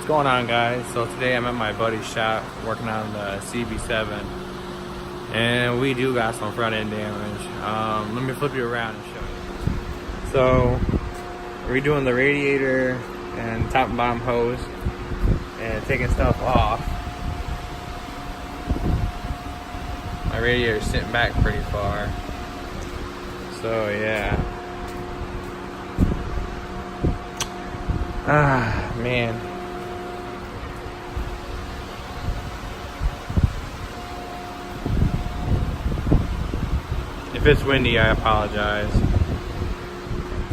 What's going on, guys? So today I'm at my buddy's shop working on the Cb7, and we do got some front end damage. Let me flip you around and show you. So redoing the radiator and top and bottom hose and taking stuff off. My radiator is sitting back pretty far, so yeah. Ah, man. If it's windy, I apologize.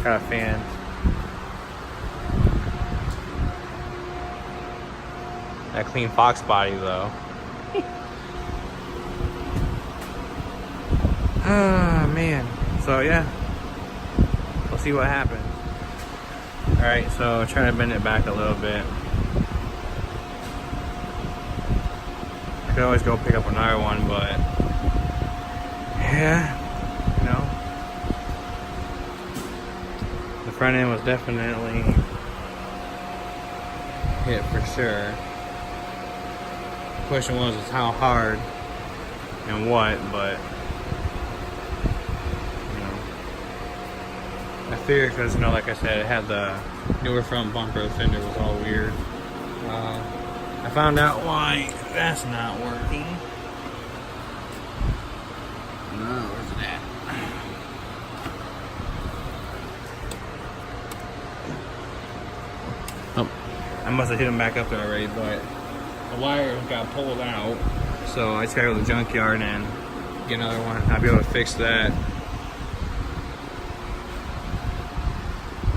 Got a fan. That clean Fox body though. Ah, man. So yeah, we'll see what happens. Alright, so trying to bend it back a little bit. I could always go pick up another one, but yeah, you know, the front end was definitely hit for sure. The question was is how hard and what, but I figured because, you know, like I said, it had the newer front bumper, the fender was all weird. I found out why that's not working. Where's it at? Oh, I must have hit him back up there already, but the wire got pulled out. So I just gotta go to the junkyard and get another one. I'll be able to fix that.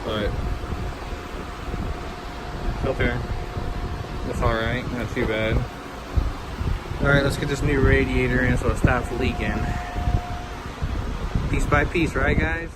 But filter, that's alright, not too bad. Alright, let's get this new radiator in so it stops leaking. Piece by piece, right guys?